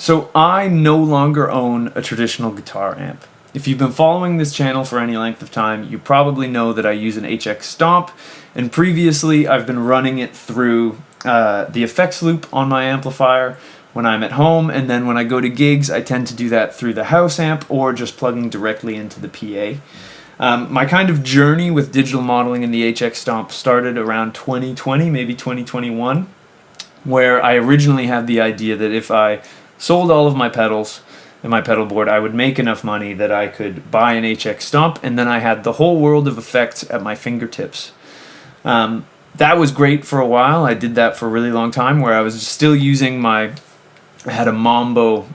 So I no longer own a traditional guitar amp. If you've been following this channel for any length of time, you probably know that I use an HX Stomp, and previously I've been running it through the effects loop on my amplifier when I'm at home, and then when I go to gigs I tend to do that through the house amp or just plugging directly into the PA. My kind of journey with digital modeling in the HX Stomp started around 2020, maybe 2021, where I originally had the idea that if I sold all of my pedals and my pedal board, I would make enough money that I could buy an HX Stomp, and then I had the whole world of effects at my fingertips. That was great for a while. I did that for a really long time, where I was still using I had a Mambo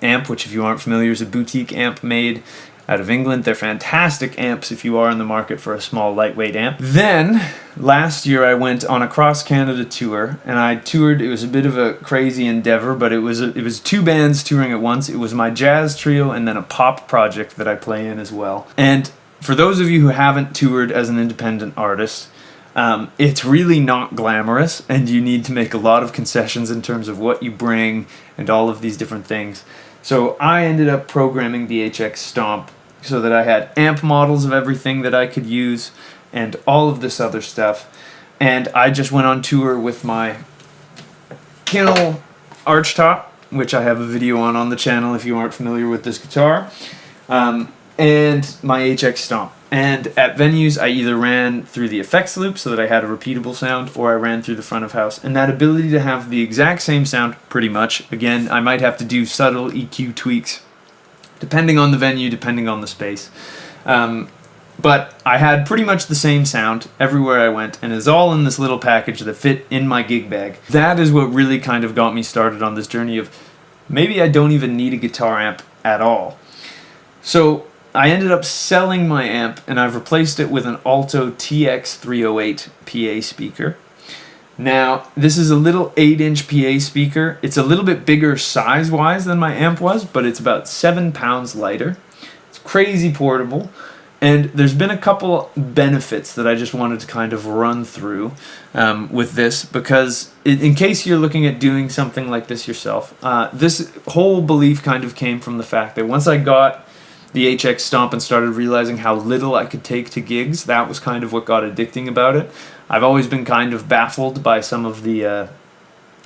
amp, which if you aren't familiar is a boutique amp made out of England. They're fantastic amps if you are in the market for a small lightweight amp. Then last year I went on a cross Canada tour, and I toured. It was a bit of a crazy endeavor, but it was two bands touring at once. It was my jazz trio and then a pop project that I play in as well. And for those of you who haven't toured as an independent artist, it's really not glamorous, and you need to make a lot of concessions in terms of what you bring and all of these different things. So I ended up programming the HX Stomp so that I had amp models of everything that I could use and all of this other stuff. And I just went on tour with my Kinnell Archtop, which I have a video on the channel if you aren't familiar with this guitar, and my HX Stomp. And at venues, I either ran through the effects loop so that I had a repeatable sound, or I ran through the front of house. And that ability to have the exact same sound, pretty much. Again, I might have to do subtle EQ tweaks, depending on the venue, depending on the space. But I had pretty much the same sound everywhere I went, and it's all in this little package that fit in my gig bag. That is what really kind of got me started on this journey of maybe I don't even need a guitar amp at all. So I ended up selling my amp, and I've replaced it with an Alto TX308 PA speaker. Now, this is a little 8-inch PA speaker. It's a little bit bigger size-wise than my amp was, but it's about 7 pounds lighter. It's crazy portable, and there's been a couple benefits that I just wanted to kind of run through with this, because in case you're looking at doing something like this yourself, this whole belief kind of came from the fact that once I got the HX Stomp and started realizing how little I could take to gigs, that was kind of what got addicting about it. I've always been kind of baffled by some of the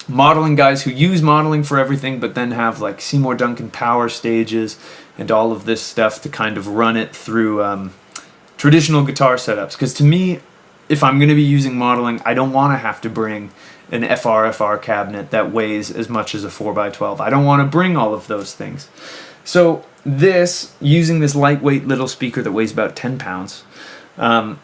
modeling guys who use modeling for everything, but then have like Seymour Duncan power stages and all of this stuff to kind of run it through traditional guitar setups. Because to me, if I'm going to be using modeling, I don't want to have to bring an FR cabinet that weighs as much as a 4x12. I don't want to bring all of those things. So using this lightweight little speaker that weighs about 10 pounds, and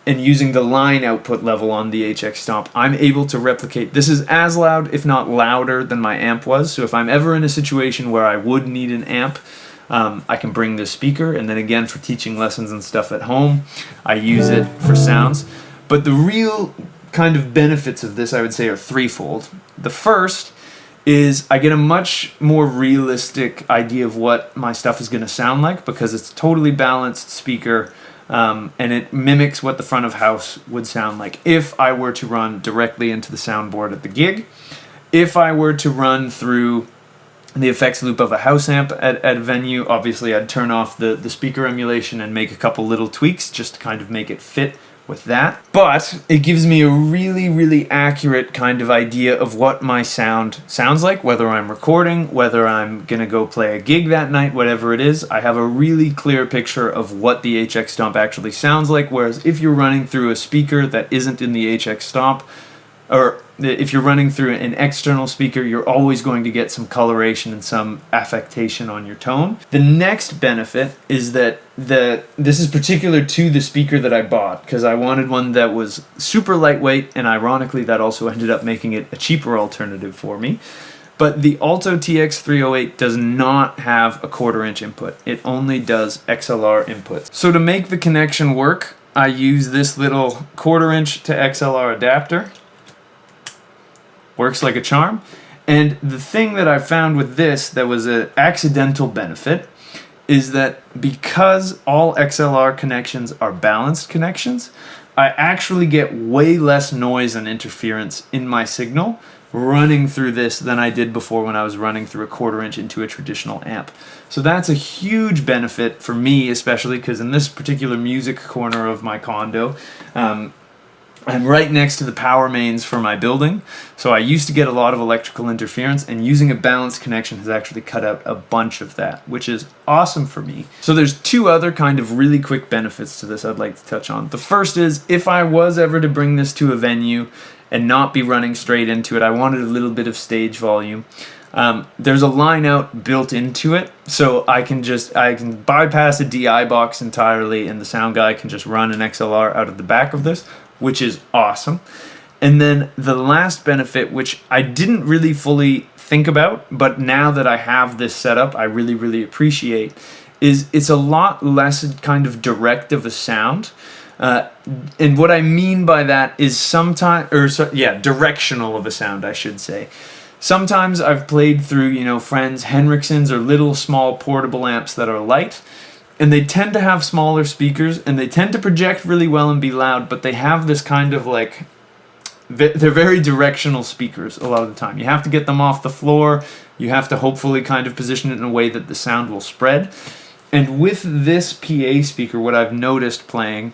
using the line output level on the HX Stomp, I'm able to replicate. This is as loud, if not louder, than my amp was. So if I'm ever in a situation where I would need an amp, I can bring this speaker, and then again for teaching lessons and stuff at home, I use it for sounds. But the real kind of benefits of this, I would say, are threefold. The first is I get a much more realistic idea of what my stuff is going to sound like, because it's a totally balanced speaker, and it mimics what the front of house would sound like if I were to run directly into the soundboard at the gig. If I were to run through the effects loop of a house amp at a venue, obviously I'd turn off the speaker emulation and make a couple little tweaks just to kind of make it fit with that. But it gives me a really, really accurate kind of idea of what my sound sounds like, whether I'm recording, whether I'm gonna go play a gig that night, whatever it is. I have a really clear picture of what the HX Stomp actually sounds like, whereas if you're running through a speaker that isn't in the HX Stomp, or if you're running through an external speaker, you're always going to get some coloration and some affectation on your tone. The next benefit is that this is particular to the speaker that I bought, because I wanted one that was super lightweight, and ironically that also ended up making it a cheaper alternative for me. But the Alto TX308 does not have a 1/4 inch input. It only does XLR inputs. So to make the connection work, I use this little 1/4 inch to XLR adapter. Works like a charm. And the thing that I found with this that was an accidental benefit is that because all XLR connections are balanced connections, I actually get way less noise and interference in my signal running through this than I did before when I was running through a 1/4 inch into a traditional amp. So that's a huge benefit for me, especially because in this particular music corner of my condo, I'm right next to the power mains for my building, so I used to get a lot of electrical interference, and using a balanced connection has actually cut out a bunch of that, which is awesome for me. So there's 2 other kind of really quick benefits to this I'd like to touch on. The first is, if I was ever to bring this to a venue and not be running straight into it, I wanted a little bit of stage volume. There's a line out built into it, so I can bypass a DI box entirely, and the sound guy can just run an XLR out of the back of this, which is awesome. And then the last benefit, which I didn't really fully think about, but now that I have this set up, I really, really appreciate, is it's a lot less kind of direct of a sound. And what I mean by that is directional of a sound, I should say. Sometimes I've played through, friends' Henriksons or little small portable amps that are light, and they tend to have smaller speakers, and they tend to project really well and be loud, but they have this kind of they're very directional speakers a lot of the time. You have to get them off the floor, you have to hopefully kind of position it in a way that the sound will spread. And with this PA speaker, what I've noticed playing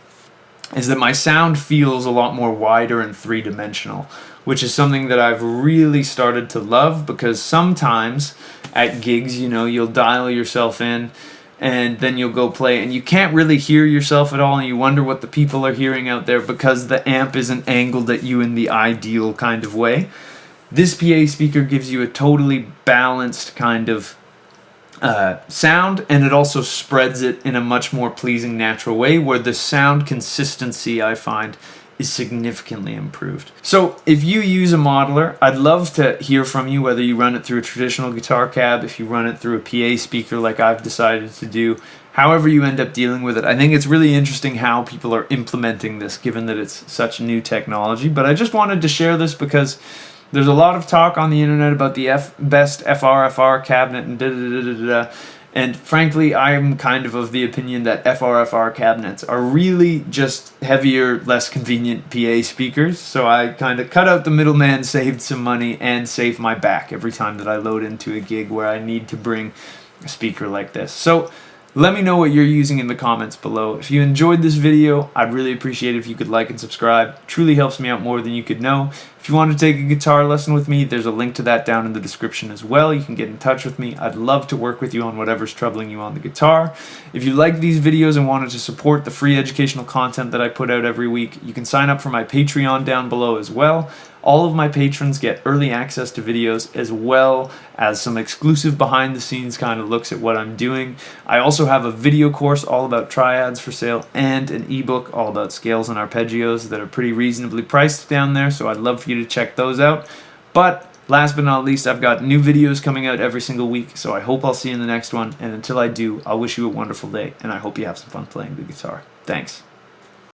is that my sound feels a lot more wider and 3-dimensional, which is something that I've really started to love, because sometimes at gigs, you'll dial yourself in, and then you'll go play and you can't really hear yourself at all, and you wonder what the people are hearing out there because the amp isn't angled at you in the ideal kind of way. This PA speaker gives you a totally balanced kind of sound, and it also spreads it in a much more pleasing, natural way, where the sound consistency, I find, is significantly improved. So if you use a modeler, I'd love to hear from you, whether you run it through a traditional guitar cab, if you run it through a PA speaker like I've decided to do, however you end up dealing with it. I think it's really interesting how people are implementing this, given that it's such new technology. But I just wanted to share this because there's a lot of talk on the internet about the best FR cabinet and da-da-da-da-da. And frankly, I'm kind of the opinion that FR cabinets are really just heavier, less convenient PA speakers. So I kind of cut out the middleman, saved some money, and saved my back every time that I load into a gig where I need to bring a speaker like this. So let me know what you're using in the comments below. If you enjoyed this video, I'd really appreciate it if you could like and subscribe. It truly helps me out more than you could know. If you want to take a guitar lesson with me, there's a link to that down in the description as well. You can get in touch with me. I'd love to work with you on whatever's troubling you on the guitar. If you like these videos and wanted to support the free educational content that I put out every week, you can sign up for my Patreon down below as well. All of my patrons get early access to videos, as well as some exclusive behind-the-scenes kind of looks at what I'm doing. I also have a video course all about triads for sale, and an ebook all about scales and arpeggios that are pretty reasonably priced down there, so I'd love for you to check those out. But last but not least, I've got new videos coming out every single week, so I hope I'll see you in the next one. And until I do, I'll wish you a wonderful day, and I hope you have some fun playing the guitar. Thanks.